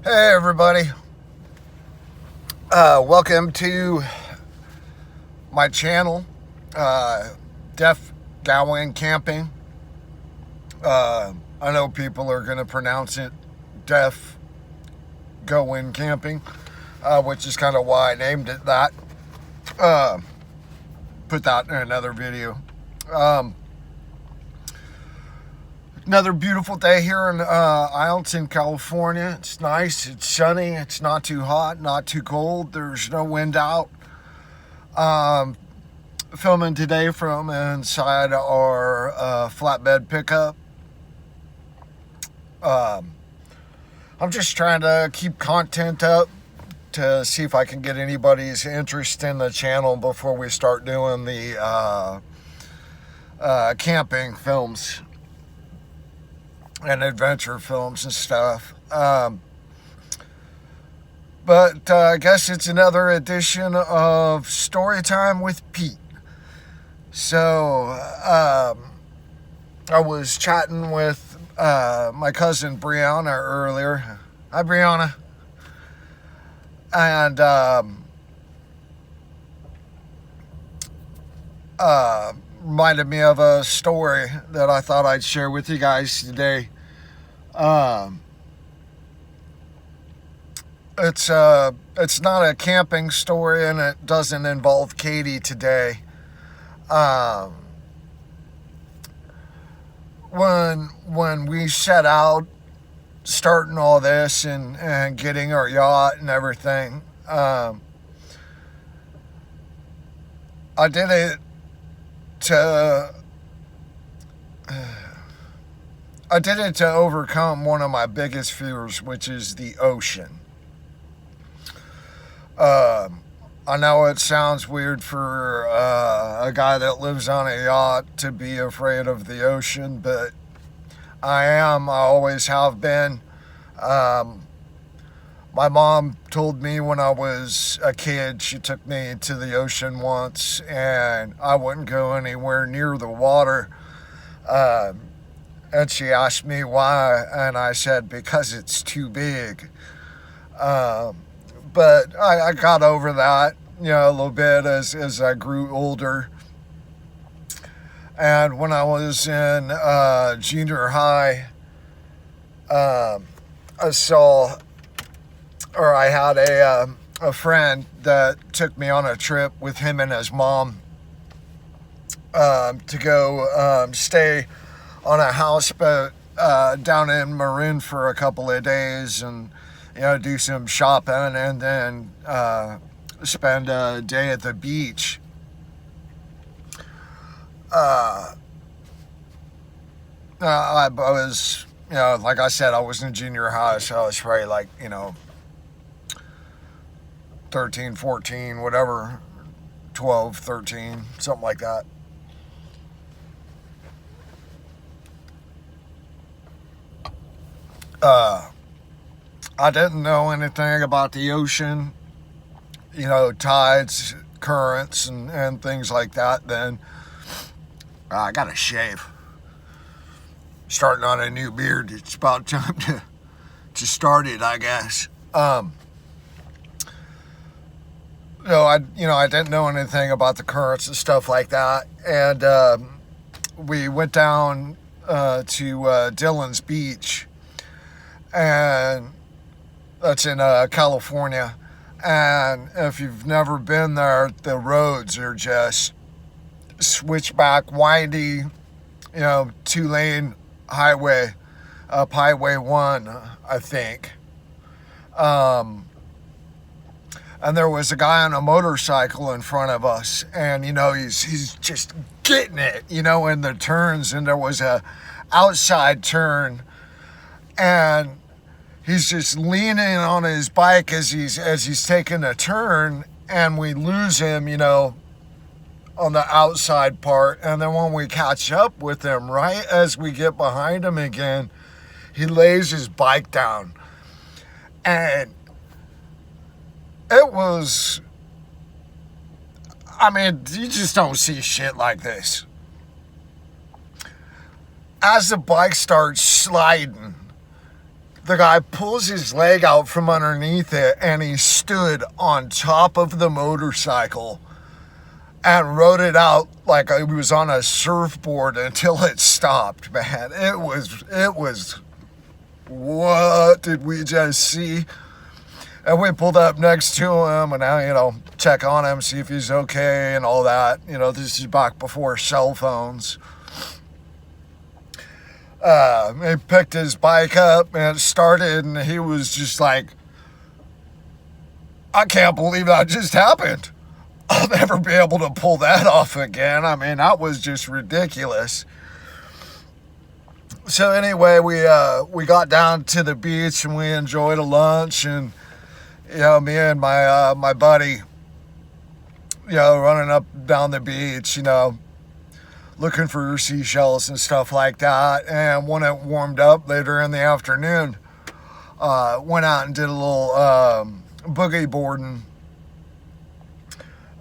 Hey everybody, welcome to my channel, Deaf Gowan Camping. I know people are going to pronounce it Deaf Gowan Camping, which is kind of why I named it that. Put that in another video. Another beautiful day here in Isleton, California. It's nice, it's sunny, it's not too hot, not too cold, there's no wind out. Filming today from inside our flatbed pickup. I'm just trying to keep content up to see if I can get anybody's interest in the channel before we start doing the camping films and adventure films and stuff. But I guess it's another edition of Story Time with Pete. So I was chatting with my cousin Brianna earlier. Hi, Brianna. And reminded me of a story that I thought I'd share with you guys today. It's not a camping story, and it doesn't involve Katie today. When we set out starting all this and getting our yacht and everything, I did it to overcome one of my biggest fears, which is the ocean. I know it sounds weird for a guy that lives on a yacht to be afraid of the ocean, but I always have been. My mom told me when I was a kid, she took me to the ocean once, and I wouldn't go anywhere near the water. And she asked me why, and I said, because it's too big. But I got over that, a little bit as I grew older. And when I was in junior high, I had a friend that took me on a trip with him and his mom to go stay on a houseboat down in Marin for a couple of days and do some shopping and then spend a day at the beach. I was, like I said, I was in junior high, so I was probably like, 13, 14, whatever, 12, 13, something like that. I didn't know anything about the ocean, tides, currents, and things like that then. I got to shave. Starting on a new beard. It's about time to start it, I guess. I didn't know anything about the currents and stuff like that. And we went down to Dillon's Beach, and that's in California. And if you've never been there, the roads are just switchback, windy, 2-lane highway, up Highway 1, I think. And there was a guy on a motorcycle in front of us, and he's just getting it, in the turns. And there was a outside turn, and he's just leaning on his bike as he's taking a turn, and we lose him, on the outside part. And then when we catch up with him, right as we get behind him again, he lays his bike down. And it was, you just don't see shit like this. As the bike starts sliding, The guy pulls his leg out from underneath it, and he stood on top of the motorcycle and rode it out like he was on a surfboard until it stopped, man. It was, what did we just see? And we pulled up next to him and now, check on him, see if he's okay and all that. This is back before cell phones. He picked his bike up and it started, and he was just like, I can't believe that just happened. I'll never be able to pull that off again. I mean, that was just ridiculous. So anyway, we got down to the beach and we enjoyed a lunch, and me and my buddy, running up down the beach, looking for seashells and stuff like that. And when it warmed up later in the afternoon, went out and did a little boogie boarding.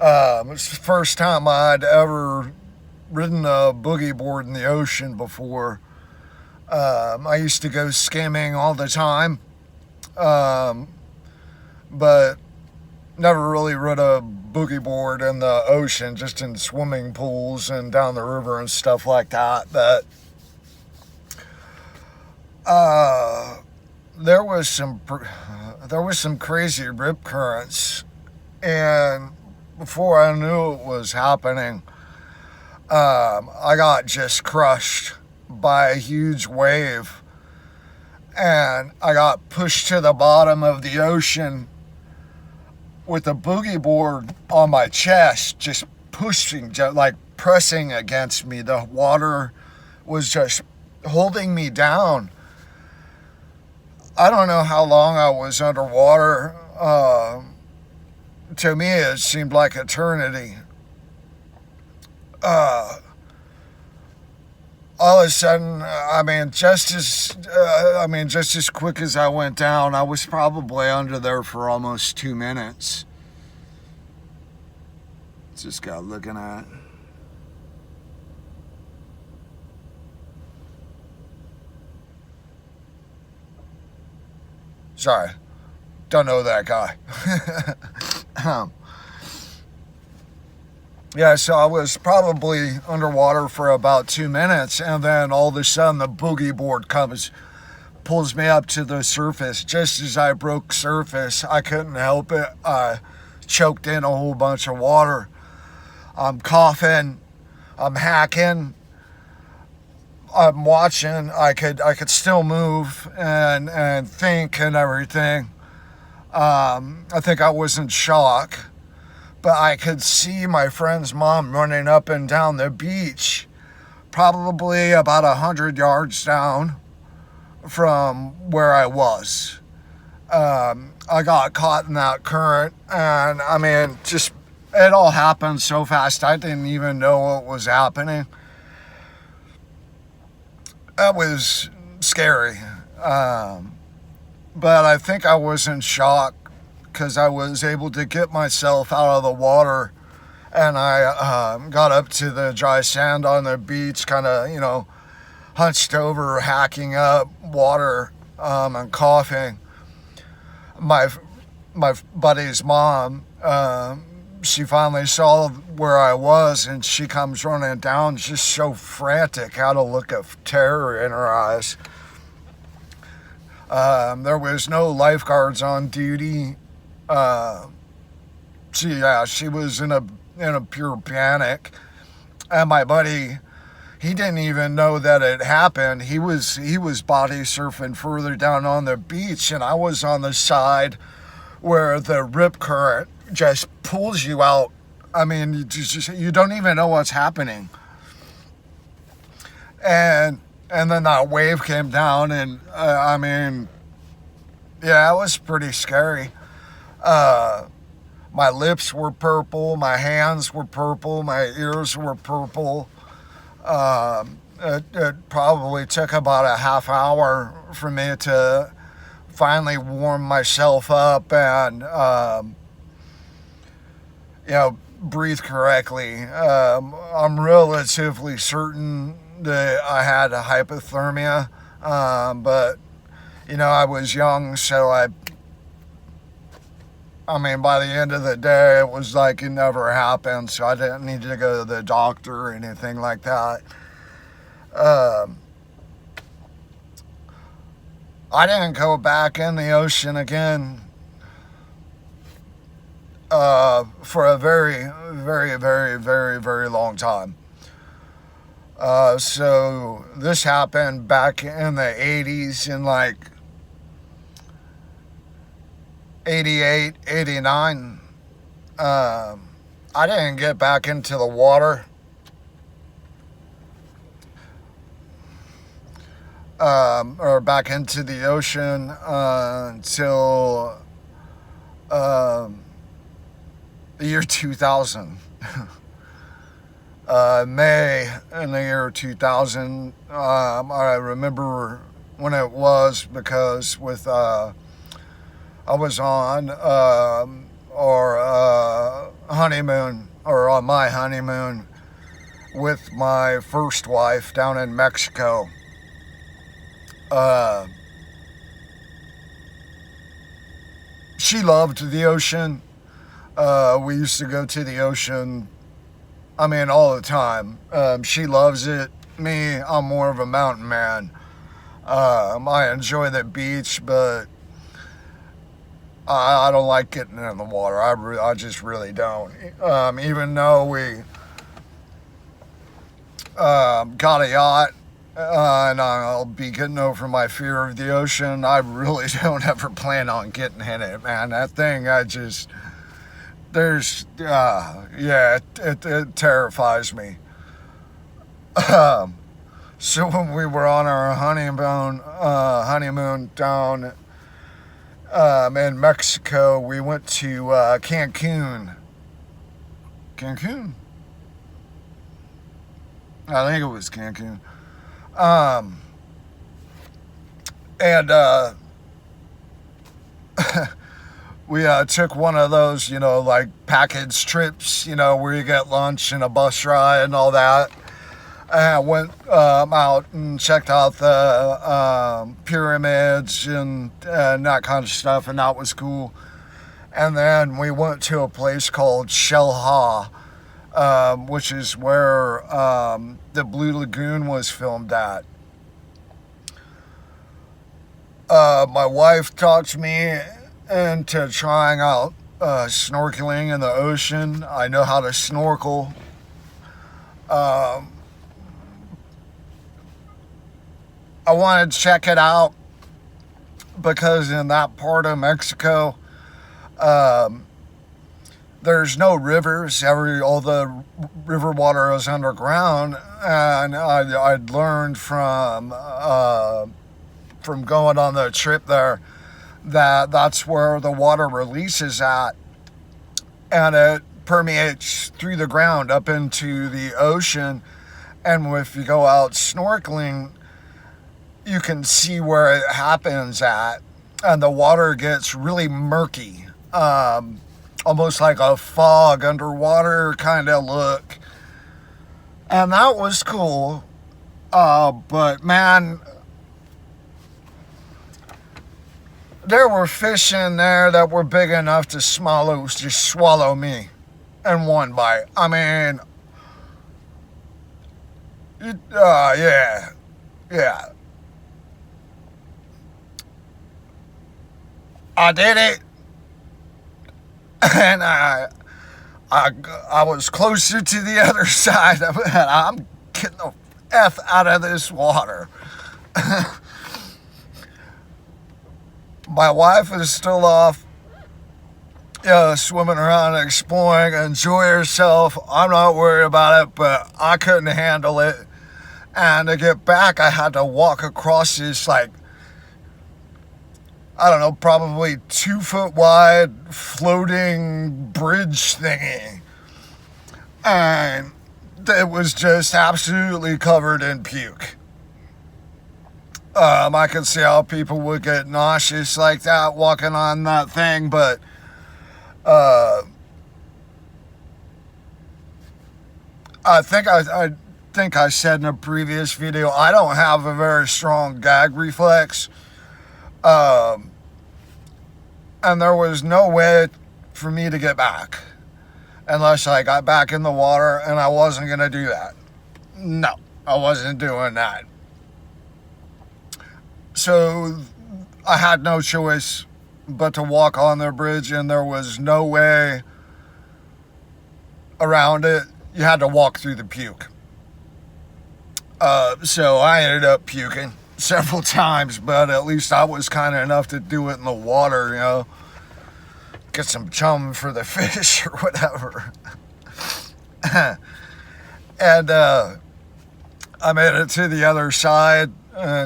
It was the first time I'd ever ridden a boogie board in the ocean before. I used to go skimming all the time, but never really rode a boogie board in the ocean, just in swimming pools and down the river and stuff like that. But there was some crazy rip currents, and before I knew it was happening, I got just crushed by a huge wave, and I got pushed to the bottom of the ocean with a boogie board on my chest, just pushing, like pressing against me. The water was just holding me down. I don't know how long I was underwater. To me, it seemed like eternity. All of a sudden, just as quick as I went down, I was probably under there for almost 2 minutes. What's this guy looking at? Sorry, don't know that guy. Yeah, so I was probably underwater for about 2 minutes, and then all of a sudden the boogie board pulls me up to the surface. Just as I broke surface, I couldn't help it. I choked in a whole bunch of water. I'm coughing, I'm hacking, I'm watching. I could still move and think and everything. I think I was in shock. But I could see my friend's mom running up and down the beach, probably about 100 yards down from where I was. I got caught in that current, and it all happened so fast, I didn't even know what was happening. That was scary. But I think I was in shock, because I was able to get myself out of the water, and I got up to the dry sand on the beach, kind of, hunched over, hacking up water and coughing. My buddy's mom, she finally saw where I was, and she comes running down, just so frantic, had a look of terror in her eyes. There was no lifeguards on duty. She was in a pure panic, and my buddy, he didn't even know that it happened. He was body surfing further down on the beach, and I was on the side where the rip current just pulls you out. You don't even know what's happening. And then that wave came down, and it was pretty scary. My lips were purple, my hands were purple, my ears were purple. It probably took about a half hour for me to finally warm myself up and, breathe correctly. I'm relatively certain that I had a hypothermia, but I was young, so I mean, by the end of the day, it was like it never happened, so I didn't need to go to the doctor or anything like that. Um, I didn't go back in the ocean again for a very, very, very, very, very long time. So this happened back in the 80s, in like 88, 89. I didn't get back into the water or back into the ocean until the year 2000. May in the year 2000. I remember when it was because I was on our honeymoon, or on my honeymoon with my first wife down in Mexico. She loved the ocean. We used to go to the ocean, I mean, all the time. She loves it. Me, I'm more of a mountain man. I enjoy the beach, but I don't like getting in the water. I just really don't. Even though we got a yacht, and I'll be getting over my fear of the ocean, I really don't ever plan on getting in it, man. That thing, yeah, it terrifies me. So when we were on our honeymoon down in Mexico, we went to Cancun. Cancun? I think it was Cancun. And we took one of those, like package trips, where you get lunch and a bus ride and all that. I went out and checked out the pyramids and that kind of stuff, and that was cool. And then we went to a place called Shellha, which is where the Blue Lagoon was filmed at. My wife talked me into trying out snorkeling in the ocean. I know how to snorkel. I wanted to check it out because in that part of Mexico, there's no rivers. All the river water is underground, and I'd learned from going on the trip there that that's where the water releases at, and it permeates through the ground up into the ocean. And if you go out snorkeling, you can see where it happens at, and the water gets really murky, almost like a fog underwater kind of look, and that was cool. But man, there were fish in there that were big enough to swallow me in one bite. I mean, yeah. I did it, and I was closer to the other side of it. I'm getting the F out of this water. My wife is still off, swimming around, exploring, enjoy herself. I'm not worried about it, but I couldn't handle it. And to get back, I had to walk across this, like, I don't know, probably 2 foot wide floating bridge thingy. And it was just absolutely covered in puke. I could see how people would get nauseous like that walking on that thing, but I think I said in a previous video, I don't have a very strong gag reflex. Um, and there was no way for me to get back unless I got back in the water, and I wasn't going to do that. No, I wasn't doing that. So I had no choice but to walk on the bridge, and there was no way around it. You had to walk through the puke. So I ended up puking several times, but at least I was kind of enough to do it in the water, you know, get some chum for the fish or whatever. And I made it to the other side.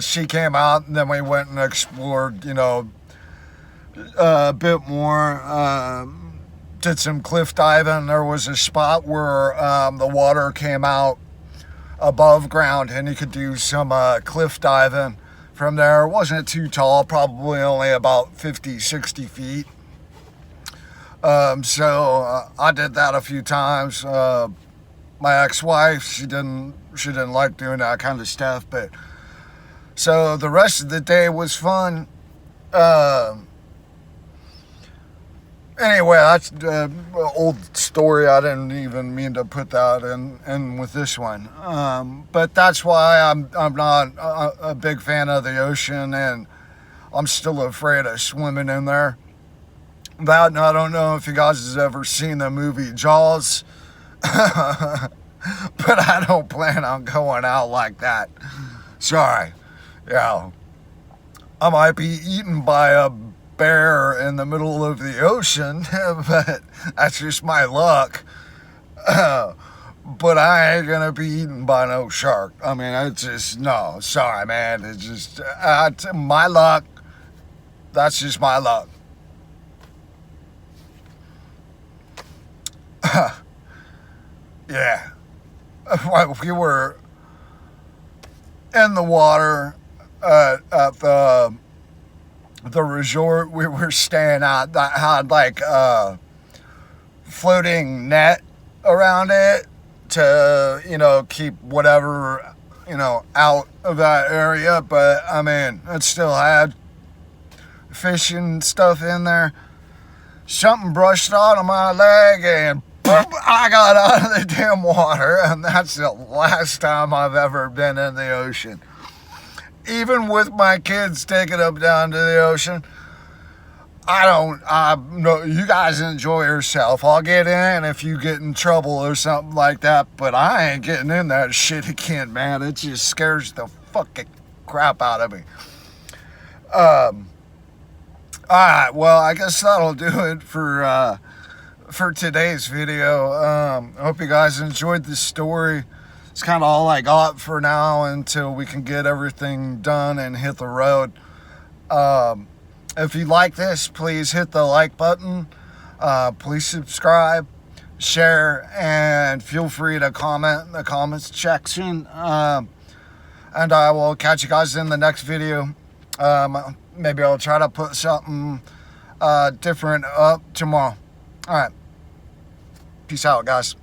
She came out, and then we went and explored, you know, a bit more. Did some cliff diving. There was a spot where the water came out above ground, and you could do some cliff diving from there. It wasn't too tall, probably only about 50, 60 feet. So I did that a few times. My ex-wife, she didn't like doing that kind of stuff, but so the rest of the day was fun. Anyway, that's an old story. I didn't even mean to put that in with this one. But that's why I'm not a big fan of the ocean, and I'm still afraid of swimming in there. That, and I don't know if you guys have ever seen the movie Jaws, but I don't plan on going out like that. Sorry. Yeah. I might be eaten by a bear in the middle of the ocean, but that's just my luck. But I ain't gonna be eaten by no shark. I mean, it's just, no, sorry, man. It's just my luck. That's just my luck. Yeah. While we were in the water at the resort we were staying at, that had like a floating net around it to, you know, keep whatever, you know, out of that area. But I mean, it still had fish and stuff in there. Something brushed onto my leg, and boom, I got out of the damn water. And that's the last time I've ever been in the ocean. Even with my kids taking them down to the ocean, no, you guys enjoy yourself. I'll get in if you get in trouble or something like that, but I ain't getting in that shit again, man. It just scares the fucking crap out of me. Alright, well, I guess that'll do it for today's video. I hope you guys enjoyed this story. It's kind of all I got for now until we can get everything done and hit the road. If you like this, please hit the like button. Please subscribe, share, and feel free to comment in the comments section. And I will catch you guys in the next video. Maybe I'll try to put something different up tomorrow. All right. Peace out, guys.